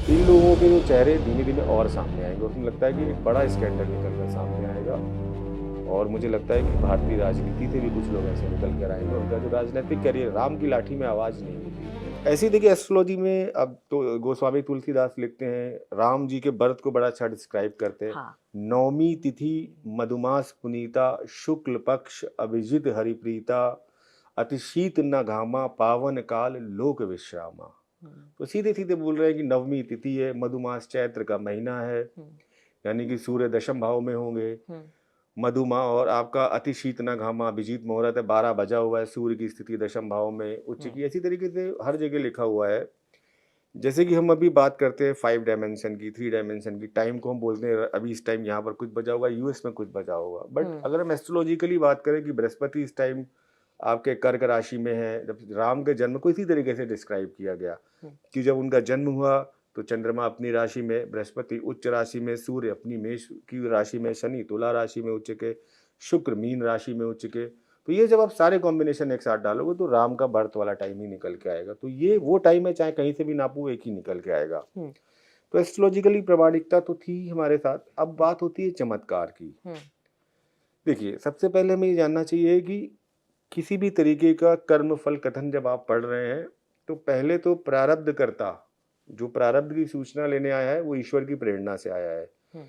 इन लोगों के जो चेहरे धीमे धीमे और सामने आएंगे, उसमें लगता है कि एक बड़ा स्कैंडल निकल कर सामने आएगा। और मुझे लगता है कि भारतीय राजनीति से भी कुछ लोग ऐसे निकल कर आएंगे, उनका जो राजनीतिक करियर, राम की लाठी में आवाज नहीं होती। ऐसी देखिए एस्ट्रोलॉजी में अब तो गोस्वामी तुलसीदास लिखते हैं, राम जी के बर्थ को बड़ा अच्छा डिस्क्राइब करते हैं। हाँ। नौमी तिथि मधुमास पुनीता, शुक्ल पक्ष अभिजित हरिप्रीता, अतिशीत न घामा पावन काल लोक विश्रामा। हम्म, तो सीधे सीधे बोल रहे हैं कि नवमी तिथि है, मधुमास चैत्र का महीना है, हम्म, यानी कि सूर्य दशम भाव में होंगे। हम्म, मधुमा और आपका अति शीत न घामा, अभिजीत मुहूर्त है, 12 बजा हुआ है, सूर्य की स्थिति दशम भाव में उच्च हम्म, की, ऐसी तरीके से हर जगह लिखा हुआ है। जैसे कि हम अभी बात करते हैं 5 डायमेंशन की, 3 डायमेंशन की, टाइम को हम बोलते हैं अभी इस टाइम यहाँ पर कुछ बजा होगा, यूएस में कुछ बजा होगा। बट हम्म, अगर हम एस्ट्रोलॉजिकली बात करें कि बृहस्पति इस टाइम आपके कर्क राशि में है, जब राम के जन्म को इसी तरीके से डिस्क्राइब किया गया हम्म, कि जब उनका जन्म हुआ तो चंद्रमा अपनी राशि में, बृहस्पति उच्च राशि में, सूर्य अपनी मेष की राशि में, शनि तुला राशि में उच्च के, शुक्र मीन राशि में उच्च के। तो ये जब आप सारे कॉम्बिनेशन एक साथ डालोगे तो राम का बर्थ वाला टाइम ही निकल के आएगा। तो ये वो टाइम है, चाहे कहीं से भी नापू एक ही निकल के आएगा। हम्म, तो एस्ट्रोलॉजिकली प्रामाणिकता तो थी हमारे साथ। अब बात होती है चमत्कार की। हम्म, देखिए, सबसे पहले हमें ये जानना चाहिए कि किसी भी तरीके का कर्म फल कथन जब आप पढ़ रहे हैं, तो पहले तो प्रारब्ध करता, जो प्रारब्ध की सूचना लेने आया है, वो ईश्वर की प्रेरणा से आया है। हम्म,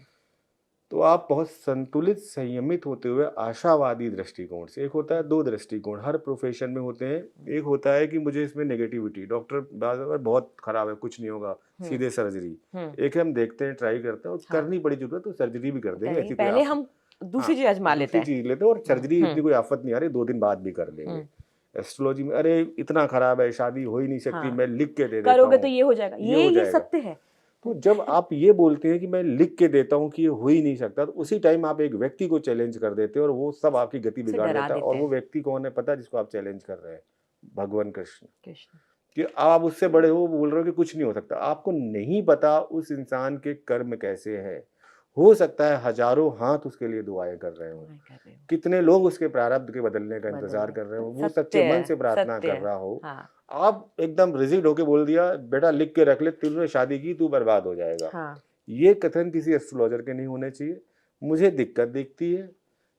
तो आप बहुत संतुलित संयमित होते हुए आशावादी दृष्टिकोण से, एक होता है, दो दृष्टिकोण हर प्रोफेशन में होते हैं। एक होता है कि मुझे इसमें नेगेटिविटी, डॉक्टर बार बहुत खराब है, कुछ नहीं होगा, हम्म, सीधे सर्जरी। हम्म, एक है हम देखते हैं, ट्राई करते हैं, और हाँ। करनी पड़ी जरूरत तो सर्जरी भी कर देंगे, करेंगे, ऐसी कोई पहले आफत। हम हाँ, दूसरी चीज आजमा लेते दूसरी हैं। चीज लेते हैं, और सर्जरी हम्म, इतनी कोई आफत नहीं आ रही, 2 दिन बाद भी कर लेंगे। हम्म, एस्ट्रोलॉजी में अरे इतना खराब है, शादी हो ही नहीं सकती, हाँ। मैं लिख के दे देता करोगे तो हूँ, ये हो जाएगा, ये हो ये जाएगा। सत्य है। तो जब आप ये बोलते हैं कि मैं लिख के देता हूँ कि ये हो ही नहीं सकता, तो उसी टाइम आप एक व्यक्ति को चैलेंज कर देते हैं, और वो सब आपकी गति से बिगाड़ डरा देता है। और देते वो हैं। व्यक्ति कौन है पता है, जिसको आप चैलेंज कर रहे हैं? भगवान कृष्ण। कृष्ण। कि आप उससे बड़े हो, बोल रहे हो कि कुछ नहीं हो सकता। आपको नहीं पता उस इंसान के कर्म कैसे हैं। हो सकता है हजारों हाथ उसके लिए दुआएं कर रहे हो, मैं कर रही हूँ। कितने लोग उसके प्रारब्ध के बदलने का इंतजार बदलने कर रहे हो, का वो सच्चे सत्य मन है। से प्रार्थना सत्य कर है। रहा हो। हाँ। आप एकदम रिजिड होके बोल दिया, बेटा लिख के रख ले, तूने शादी की, तू बर्बाद हो जाएगा। हाँ। ये कथन किसी एस्ट्रोलॉजर के नहीं होने चाहिए। मुझे दिक्कत दिखती है,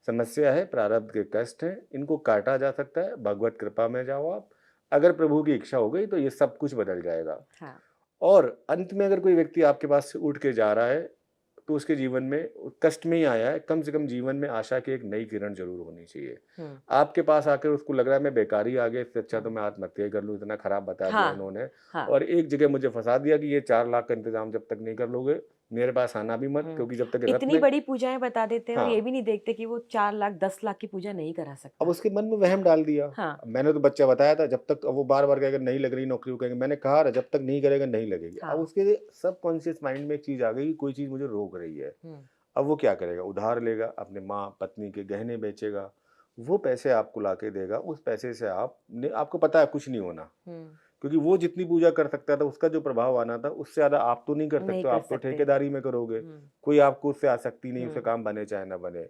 समस्या है, प्रारब्ध के कष्ट हैं, इनको काटा जा सकता है, भगवत कृपा में जाओ आप। अगर प्रभु की इच्छा हो गई तो ये सब कुछ बदल जाएगा। हाँ। और अंत में अगर कोई व्यक्ति आपके पास से उठ के जा रहा है, तो उसके जीवन में कष्ट में ही आया है, कम से कम जीवन में आशा की एक नई किरण जरूर होनी चाहिए। हम्म, आपके पास आकर उसको लग रहा है मैं बेकारी आ गया, इससे अच्छा तो हम्म, मैं आत्महत्या ही कर लूँ, इतना खराब बता दिया हाँ। इन्होंने। हाँ। और एक जगह मुझे फंसा दिया कि ये 4 लाख का इंतजाम जब तक नहीं कर लोगे, मेरे पास आना भी मत, हम्म। क्योंकि जब तक रथ इतनी में। बड़ी पूजाएं बता देते हैं और ये हाँ, भी नहीं देखते कि वो 4 लाख 10 लाख की पूजा नहीं करा अब सकता। उसके मन में वहम डाल दिया। हाँ। अब मैंने तो बच्चा बताया था, जब तक, अब वो बार बार कहेगा नहीं लग रही नौकरी, वो कहेंगे मैंने कहा रहा, जब तक नहीं करेगा नहीं लगेगी। अब हाँ। उसके सब कॉन्शियस माइंड में एक चीज आ गई कि कोई चीज मुझे रोक रही है। हम्म, अब वो क्या करेगा? उधार लेगा, अपने माँ पत्नी के गहने बेचेगा, वो पैसे आपको ला के देगा। उस पैसे से आपको पता है कुछ नहीं होना, हम्म, क्योंकि वो जितनी पूजा कर सकता था, उसका जो प्रभाव आना था, उससे ज्यादा आप तो नहीं कर नहीं सकते हो, कर आप तो सकते। ठेकेदारी में करोगे। हम्म, कोई आपको उससे आसक्ति नहीं, उससे हम्म, काम बने चाहे ना बने।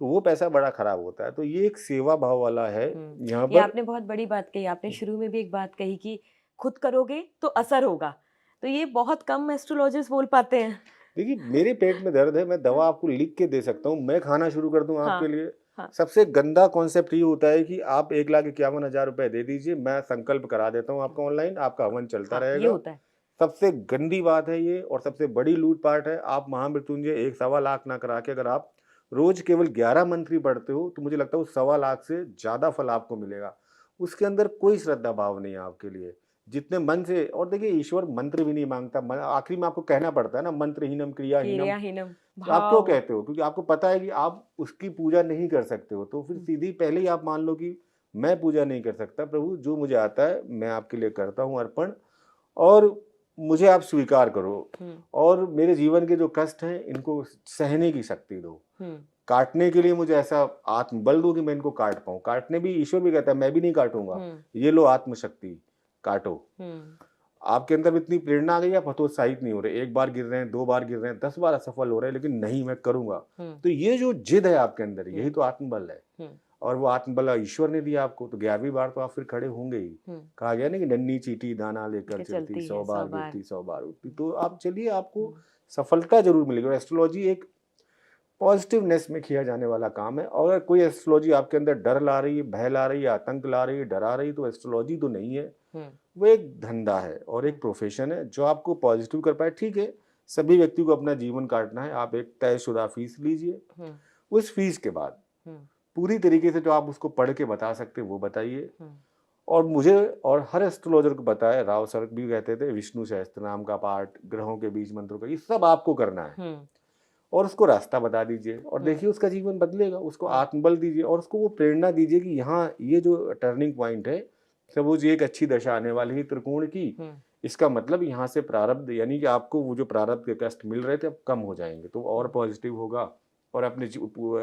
तो वो पैसा बड़ा खराब होता है। तो ये एक सेवा भाव वाला है हम्म। यहाँ ये पर। आपने बहुत बड़ी बात कही। आपने शुरू में भी एक बात कही कि खुद करोगे तो असर होगा। तो ये बहुत कम एस्ट्रोलॉजर्स बोल पाते हैं। देखिए, मेरे पेट में दर्द है, मैं दवा आपको लिख के दे सकता हूँ, मैं खाना शुरू कर दूं हाँ। आपके लिए। हाँ। सबसे गंदा कॉन्सेप्ट ये होता है कि आप 1,51,000 रुपए दे दीजिए, मैं संकल्प करा देता हूँ आपका ऑनलाइन, आपका हवन चलता हाँ, ये रहेगा। होता है। सबसे गंदी बात है ये, और सबसे बड़ी लूट पाट है। आप महामृत्युंजय 1 सवा लाख ना करा के अगर आप रोज केवल 11 मंत्री पढ़ते हो, तो मुझे लगता है उस 1.25 लाख से ज्यादा फल आपको मिलेगा। उसके अंदर कोई श्रद्धा भाव नहीं है आपके लिए, जितने मन से। और देखिए, ईश्वर मंत्र भी नहीं मांगता, आखिरी में आपको कहना पड़ता है ना, मंत्रहीनम क्रियाहीनम। क्रियाहीनम तो आप क्यों भाव। कहते हो? क्योंकि आपको पता है कि आप उसकी पूजा नहीं कर सकते हो। तो फिर हम्म, सीधी पहले ही आप मान लो कि मैं पूजा नहीं कर सकता, प्रभु जो मुझे आता है मैं आपके लिए करता हूँ अर्पण, और मुझे आप स्वीकार करो, हम्म, और मेरे जीवन के जो कष्ट हैं इनको सहने की शक्ति दो। हम्म, काटने के लिए मुझे ऐसा आत्मबल दो कि मैं इनको काट पाऊँ। काटने भी ईश्वर भी कहता है मैं भी नहीं काटूंगा, हम्म, ये लो आत्मशक्ति, काटो। हम्म, आपके अंदर इतनी प्रेरणा आ गई, आप हतोत्साहित नहीं हो रहे। एक बार गिर रहे हैं, 2 बार गिर रहे हैं, 10 बार असफल हो रहे हैं, लेकिन नहीं मैं करूंगा। हम्म, तो ये जो जिद है आपके अंदर, यही हम्म, तो आत्मबल है। हम्म, और वो आत्मबल ईश्वर ने दिया आपको, तो 11वीं बार तो आप फिर खड़े होंगे ही। कहा गया ना कि नन्ही चींटी दाना लेकर के चलती, चलती 100 है 100 बार बार। गिरती 100 बार उठती। तो आप चलिए, आपको सफलता जरूर मिलेगी। और एस्ट्रोलॉजी एक पॉजिटिवनेस में किया जाने वाला काम है। और अगर कोई एस्ट्रोलॉजी आपके अंदर डर ला रही है, भय ला रही है, आतंक ला रही है, डरा रही है, तो एस्ट्रोलॉजी तो नहीं है, वो एक धंधा है और एक प्रोफेशन है जो आपको पॉजिटिव कर पाए। ठीक है, सभी व्यक्ति को अपना जीवन काटना है, आप एक तयशुदा फीस लीजिए। उस फीस के बाद पूरी तरीके से जो आप उसको पढ़ के बता सकते वो बताइए। और मुझे और हर एस्ट्रोलॉजर को बताया, राव सर भी कहते थे, विष्णु सहस्त्र नाम का पाठ, ग्रहों के बीज मंत्रों का, ये सब आपको करना है। और उसको रास्ता बता दीजिए और देखिए उसका जीवन बदलेगा। उसको आत्मबल दीजिए और उसको वो प्रेरणा दीजिए कि यहाँ ये जो टर्निंग पॉइंट है, सपोज ये एक अच्छी दशा आने वाली है त्रिकोण की, इसका मतलब यहाँ से प्रारब्ध, यानी कि आपको वो जो प्रारब्ध के कष्ट मिल रहे थे अब कम हो जाएंगे, तो और पॉजिटिव होगा और अपने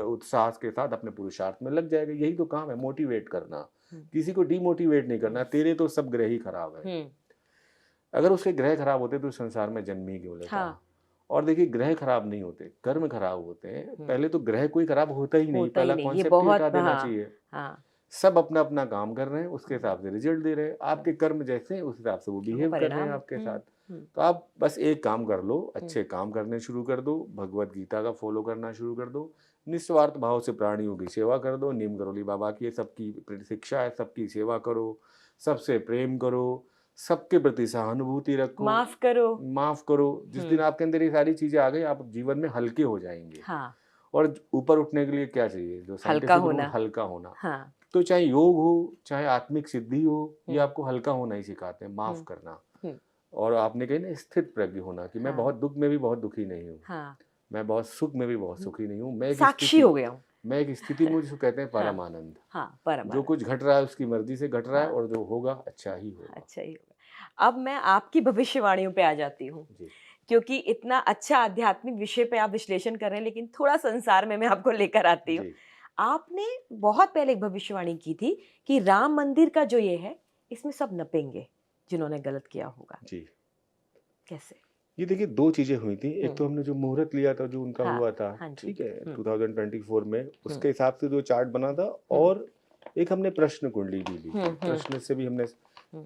उत्साह के साथ अपने पुरुषार्थ में लग जाएगा। यही तो काम है, मोटिवेट करना, किसी को डिमोटिवेट नहीं करना। तेरे तो सब ग्रह ही खराब है, अगर उसके ग्रह खराब होते तो संसार में जन्म ही क्यों लेता। हाँ। और देखिए, ग्रह खराब नहीं होते, कर्म खराब होते हैं। पहले तो ग्रह कोई खराब होता ही नहीं, पहला कॉन्सेप्ट ही हटा देना चाहिए। सब अपना अपना काम कर रहे हैं, उसके हिसाब से रिजल्ट दे रहे हैं। आपके कर्म जैसे हैं उस हिसाब से वो बिहेव कर रहे हैं आपके साथ। तो आप बस एक काम कर लो, अच्छे काम करने शुरू कर दो, भगवत गीता का फॉलो करना शुरू कर दो, निस्वार्थ भाव से प्राणियों की सेवा कर दो। नीम करोली बाबा की सबकी शिक्षा है, सबकी सेवा करो, सबसे प्रेम करो, सबके प्रति सहानुभूति रखो, माफ करो। माफ करो। जिस दिन आपके अंदर ये सारी चीजें आ गई, आप जीवन में हल्के हो जाएंगे। और ऊपर उठने के लिए क्या चाहिए, जो हल्का होना। हल्का होना। तो चाहे योग हो, चाहे आत्मिक सिद्धि हो, ये आपको हल्का होना ही सिखाते हैं, माफ करना। और आपने कही ना, स्थित प्रज्ञ होना, कि मैं बहुत दुख में भी बहुत दुखी नहीं हूँ, मैं बहुत सुख में भी बहुत सुखी नहीं हूँ, मैं साक्षी हो गया हूँ। मैं एक स्थिति में जिसको कहते हैं परम आनंद। जो कुछ घट रहा है उसकी मर्जी से घट रहा है, और जो होगा अच्छा ही होगा। अच्छा ही होगा। अब मैं आपकी भविष्यवाणियों पे आ जाती हूँ, क्योंकि इतना अच्छा आध्यात्मिक विषय पे आप विश्लेषण कर रहे हैं, लेकिन थोड़ा संसार में मैं आपको लेकर आती हूँ। आपने बहुत पहले एक भविष्यवाणी की थी कि राम मंदिर का जो ये है, इसमें सब नपेंगे जिन्होंने गलत किया होगा। कैसे? ये देखिए, दो चीजें हुई थी। एक तो हमने जो मुहूर्त लिया था, जो उनका हुआ था, ठीक है, 2024 में, उसके हिसाब से जो चार्ट बना था। और एक हमने प्रश्न कुंडली भी ली, प्रश्न से भी हमने।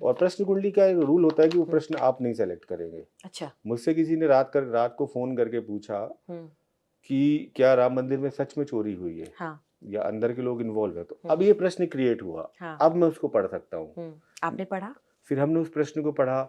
और प्रश्न कुंडली का एक रूल होता है कि वो प्रश्न आप नहीं सेलेक्ट करेंगे। अच्छा। मुझसे किसी ने रात को फोन करके पूछा कि क्या राम मंदिर में सच में चोरी हुई है, या अंदर के लोग इन्वॉल्व है, तो अब ये प्रश्न क्रिएट हुआ। अब मैं उसको पढ़ सकता हूँ। आपने पढ़ा? फिर हमने उस प्रश्न को पढ़ा,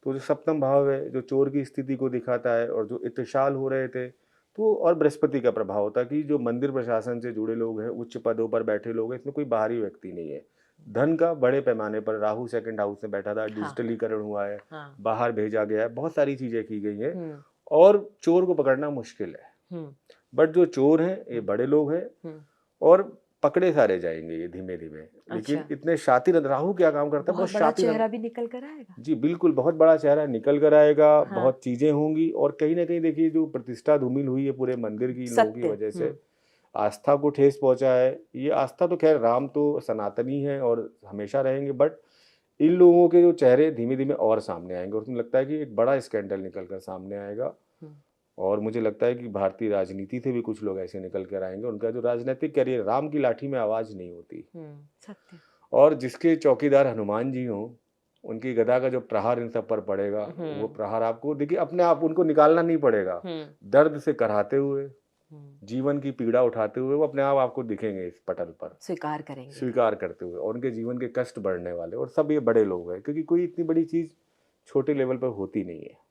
तो जो सप्तम भाव है, जो चोर की स्थिति को दिखाता है, और जो इत्तिशाल हो रहे थे, तो और बृहस्पति का प्रभाव होता है कि जो मंदिर प्रशासन से जुड़े लोग हैं, उच्च पदों पर बैठे लोग हैं, इसमें कोई बाहरी व्यक्ति नहीं है। धन का बड़े पैमाने पर, राहु सेकंड हाउस में बैठा था, डिजिटलीकरण हुआ है, बाहर भेजा गया है, बहुत सारी चीजें की गई हैं, और चोर को पकड़ना मुश्किल है। बट जो चोर हैं ये बड़े लोग हैं, और पकड़े सारे जाएंगे ये धीमे धीमे। लेकिन इतने शातिर, राहु क्या काम करता है, बहुत शातिर चेहरा भी निकल कर आएगा। जी बिल्कुल, बहुत बड़ा चेहरा निकल कर आएगा। बहुत चीजें होंगी, और कहीं ना कहीं देखिए, जो प्रतिष्ठा धूमिल हुई है पूरे मंदिर की लोगों की वजह से, आस्था को ठेस पहुंचा है। ये आस्था तो खैर, राम तो सनातनी है और हमेशा रहेंगे, बट इन लोगों के जो चेहरे धीमे धीमे और सामने आएंगे, और उसमें लगता है कि एक बड़ा स्कैंडल निकल कर सामने आएगा। और मुझे लगता है कि भारतीय राजनीति से भी कुछ लोग ऐसे निकल कर आएंगे। उनका जो राजनीतिक करियर, राम की लाठी में आवाज नहीं होती। सत्य। और जिसके चौकीदार हनुमान जी हों, उनकी गदा का जो प्रहार इन सब पर पड़ेगा, वो प्रहार आपको देखिए, अपने आप उनको निकालना नहीं पड़ेगा। दर्द से कराहते हुए, जीवन की पीड़ा उठाते हुए, वो अपने आप आपको दिखेंगे इस पटल पर, स्वीकार करेंगे, स्वीकार करते हुए, और उनके जीवन के कष्ट बढ़ने वाले। और सब ये बड़े लोग हैं, क्योंकि कोई इतनी बड़ी चीज छोटे लेवल पर होती नहीं है।